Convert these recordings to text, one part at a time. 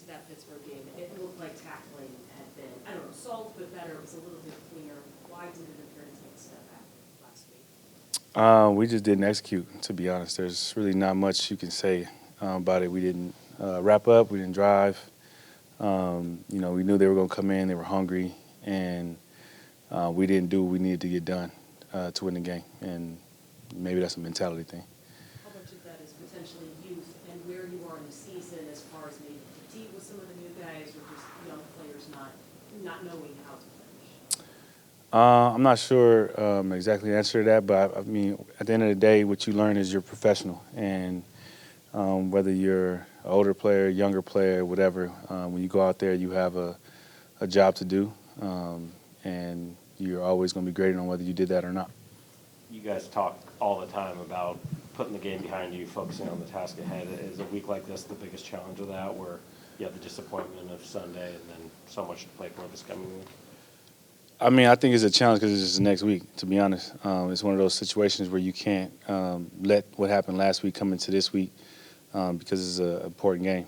into that Pittsburgh game, it looked like tackling had been, I don't know, solved but better. It was a little bit cleaner. Why did it appear to take a step back last week? We just didn't execute, to be honest. There's really not much you can say about it. We didn't wrap up. We didn't drive. We knew they were going to come in. They were hungry, and we didn't do what we needed to get done to win the game. And maybe that's a mentality thing. How much of that is potentially youth and where you are in the season as far as maybe fatigue with some of the new guys or just young players not knowing how to finish? I'm not sure exactly the answer to that, but I mean, at the end of the day, what you learn is you're professional, and whether you're an older player, younger player, whatever, when you go out there, you have a job to do, and you're always going to be graded on whether you did that or not. You guys talk all the time about putting the game behind you, focusing on the task ahead. Is a week like this the biggest challenge of that, where you have the disappointment of Sunday and then so much to play for this coming week? I mean, I think it's a challenge because it's just next week, to be honest. It's one of those situations where you can't let what happened last week come into this week because it's an important game.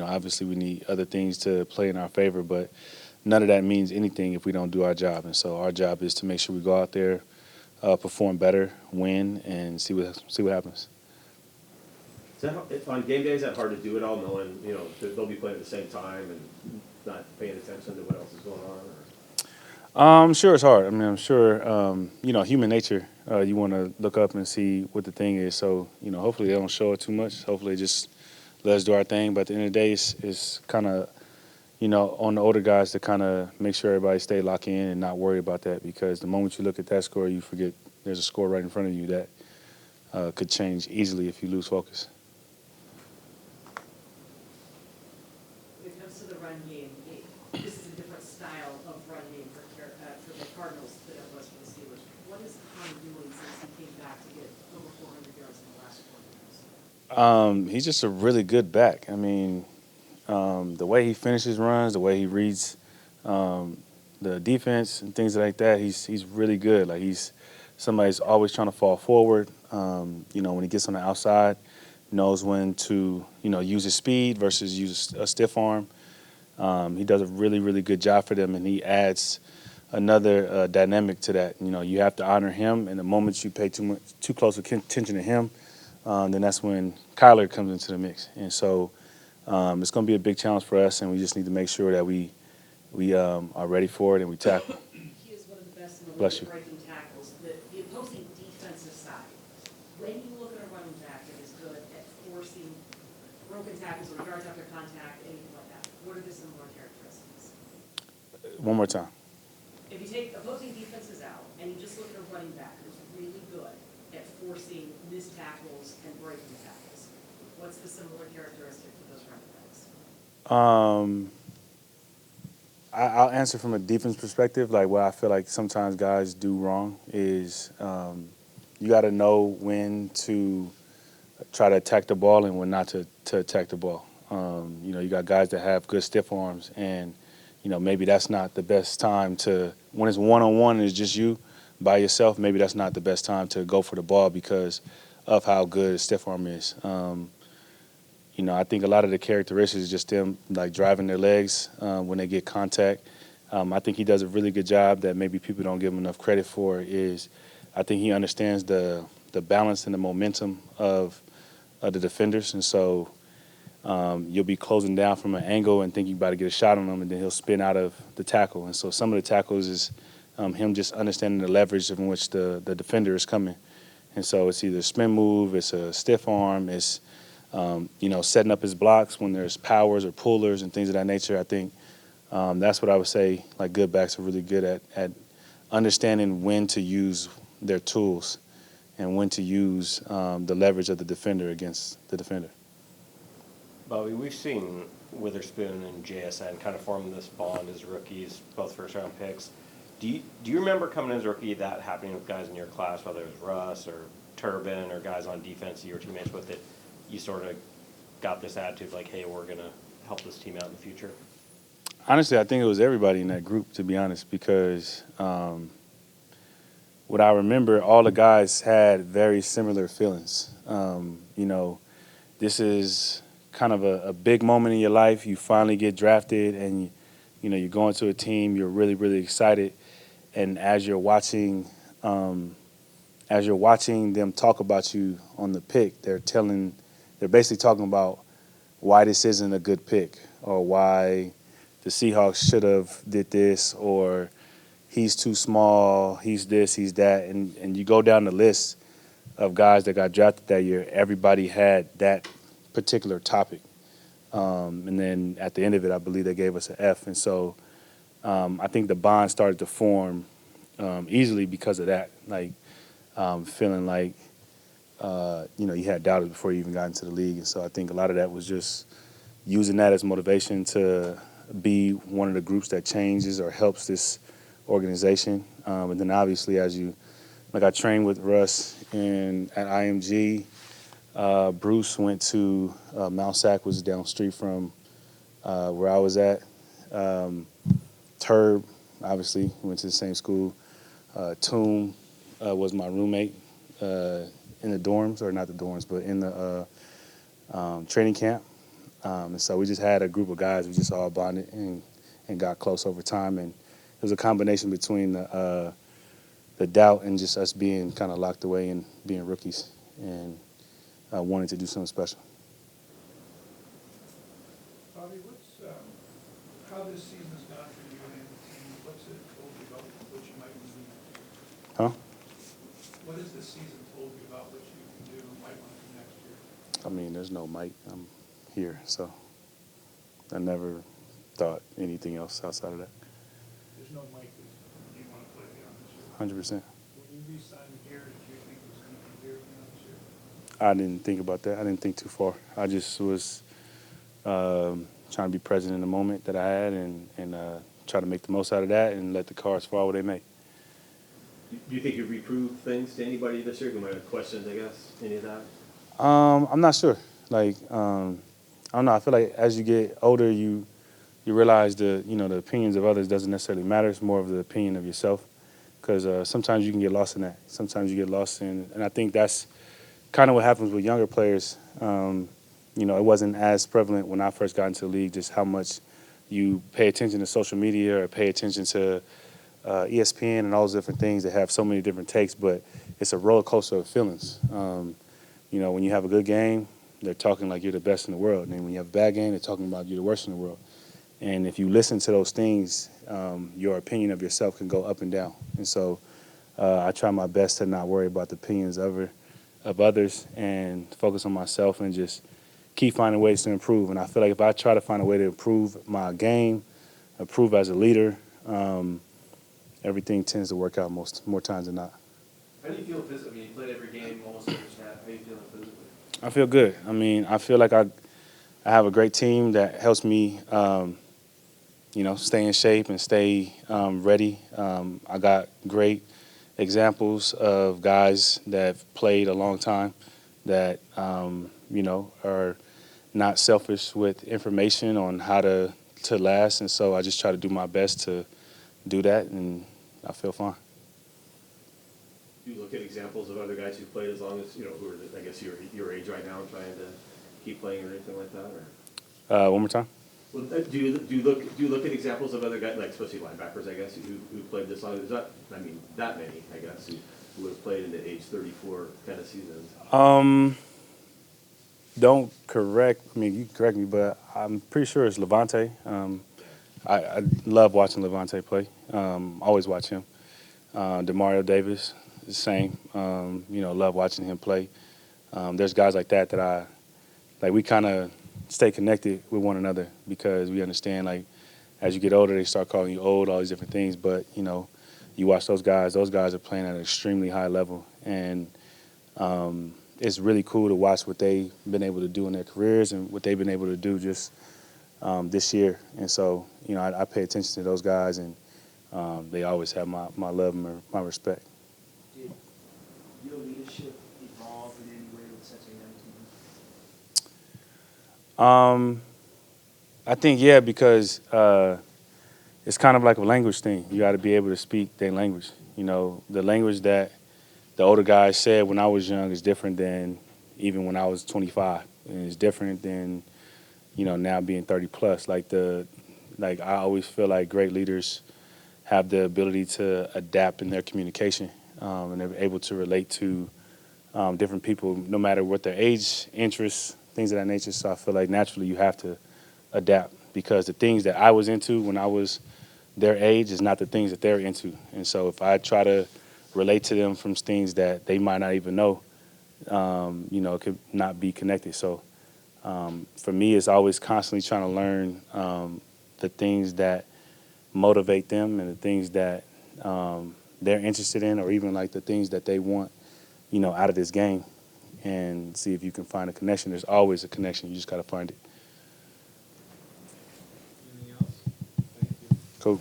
Obviously we need other things to play in our favor, but none of that means anything if we don't do our job. And so our job is to make sure we go out there, perform better, win, and see what happens. On game days, is that hard to do it all, knowing they'll be playing at the same time and not paying attention to what else is going on? I'm sure it's hard. I mean, I'm sure, human nature, you want to look up and see what the thing is. So, hopefully they don't show it too much. Hopefully just let us do our thing. But at the end of the day, it's kind of, on the older guys to kind of make sure everybody stay locked in and not worry about that, because the moment you look at that score, you forget there's a score right in front of you that could change easily if you lose focus. When it comes to the run game, this is a different style of run game for the Cardinals than it was for the Steelers. What is Connor doing since he came back to get over 400 yards in the last 4 games? He's just a really good back. I mean, the way he finishes runs, the way he reads the defense and things like that, he's really good. Like, he's somebody's always trying to fall forward. When he gets on the outside, knows when to use his speed versus use a stiff arm. He does a really, really good job for them, and he adds another dynamic to that. You have to honor him, and the moment you pay too close attention to him, then that's when Kyler comes into the mix. And so it's going to be a big challenge for us, and we just need to make sure that we are ready for it and we tackle. He is one of the best in the Bless league you. at breaking tackles. The opposing defensive side, when you look at a running back that is good at forcing broken tackles or yards after contact, anything like that, what are the similar characteristics? One more time. If you take opposing defenses out and you just look at a running back who's really good at forcing missed tackles and breaking tackles, what's the similar characteristic to those running backs? I'll answer from a defense perspective. Like, what I feel like sometimes guys do wrong is you got to know when to try to attack the ball and when not to attack the ball. You got guys that have good stiff arms, and maybe that's not the best time to, when it's one-on-one and it's just you by yourself, maybe that's not the best time to go for the ball because of how good a stiff arm is. I think a lot of the characteristics is just them like driving their legs when they get contact. I think he does a really good job that maybe people don't give him enough credit for. Is I think he understands the balance and the momentum of the defenders, and so you'll be closing down from an angle and think you're about to get a shot on him, and then he'll spin out of the tackle. And so some of the tackles is him just understanding the leverage in which the defender is coming. And so it's either a spin move, it's a stiff arm, it's setting up his blocks when there's powers or pullers and things of that nature. I think that's what I would say, like, good backs are really good at understanding when to use their tools and when to use the leverage of the defender against the defender. Bobby, we've seen Witherspoon and JSN kind of form this bond as rookies, both first-round picks. Do you remember coming in as a rookie that happening with guys in your class, whether it was Russ or Turbin or guys on defense you were teammates with, that you sort of got this attitude like, hey, we're going to help this team out in the future? Honestly, I think it was everybody in that group, to be honest, because what I remember, all the guys had very similar feelings. This is kind of a big moment in your life. You finally get drafted, and you're going to a team. You're really, really excited, and as you're watching them talk about you on the pick, they're basically talking about why this isn't a good pick, or why the Seahawks should have did this, or he's too small, he's this, he's that, and you go down the list of guys that got drafted that year. Everybody had that particular topic, and then at the end of it, I believe they gave us an F, and so I think the bond started to form easily because of that, like feeling like you had doubters before you even got into the league, and so I think a lot of that was just using that as motivation to be one of the groups that changes or helps this organization. And then obviously, I trained with Russ at IMG. Bruce went to Mount Sac, was down the street from where I was at. Turb, obviously, went to the same school. Toom was my roommate in the dorms, or not the dorms, but in the training camp. And so we just had a group of guys. We just all bonded and got close over time. And it was a combination between the doubt and just us being kind of locked away and being rookies and wanting to do something special. Bobby, how this season's gone for you, and what's it told you about what you might do? Huh? What has this season told you about what you can do and might want to do next year? I mean, there's no Mike. I'm here, so I never thought anything else outside of that. There's no Mike that you want to play beyond this year. 100%. When you re-signed here, did you think it was going to be here beyond this year? I didn't think about that. I didn't think too far. I just was trying to be present in the moment that I had and try to make the most out of that and let the cards fall where they may. Do you think you've reproved things to anybody this year? You might have questions, I guess, any of that? I'm not sure. I don't know. I feel like as you get older, you realize the opinions of others doesn't necessarily matter. It's more of the opinion of yourself, because sometimes you can get lost in that. Sometimes you get lost in, and I think that's kind of what happens with younger players. It wasn't as prevalent when I first got into the league, just how much you pay attention to social media or pay attention to ESPN and all those different things that have so many different takes, but it's a roller coaster of feelings. When you have a good game, they're talking like you're the best in the world. And then when you have a bad game, they're talking about you're the worst in the world. And if you listen to those things, your opinion of yourself can go up and down. And so I try my best to not worry about the opinions of others and focus on myself and just keep finding ways to improve. And I feel like if I try to find a way to improve my game, improve as a leader, everything tends to work out more times than not. How do you feel physically? You played every game, almost every snap. How are you feeling physically? I feel good. I mean, I feel like I have a great team that helps me, stay in shape and stay ready. I got great examples of guys that have played a long time that, are not selfish with information on how to last. And so I just try to do my best to do that, and I feel fine. Do you look at examples of other guys who played as long as, who are, I guess, your age right now, trying to keep playing or anything like that? Or? One more time? Well, do you look at examples of other guys, like especially linebackers, I guess, who played this long? There's not, that many, I guess, who have played into age 34 kind of seasons. Don't correct. I mean, you can correct me, but I'm pretty sure it's Levante. I love watching Levante play. Always watch him. Demario Davis, the same. Love watching him play. There's guys like that we kind of stay connected with one another because we understand, as you get older, they start calling you old, all these different things. But, you watch those guys are playing at an extremely high level. And it's really cool to watch what they've been able to do in their careers and what they've been able to do just this year. And so, I pay attention to those guys, and they always have my love and my respect. Did your leadership evolve in any way with such a young team? I think, yeah, because it's kind of like a language thing. You got to be able to speak their language. The language that the older guys said when I was young is different than even when I was 25. And it's different than now being 30 plus. Like I always feel like great leaders have the ability to adapt in their communication, and they're able to relate to different people, no matter what their age, interests, things of that nature. So I feel like naturally you have to adapt, because the things that I was into when I was their age is not the things that they're into. And so if I try to relate to them from things that they might not even know, it could not be connected. So for me, it's always constantly trying to learn the things that motivate them and the things that they're interested in, or even like the things that they want, out of this game, and see if you can find a connection. There's always a connection. You just got to find it. Anything else? Thank you. Cool.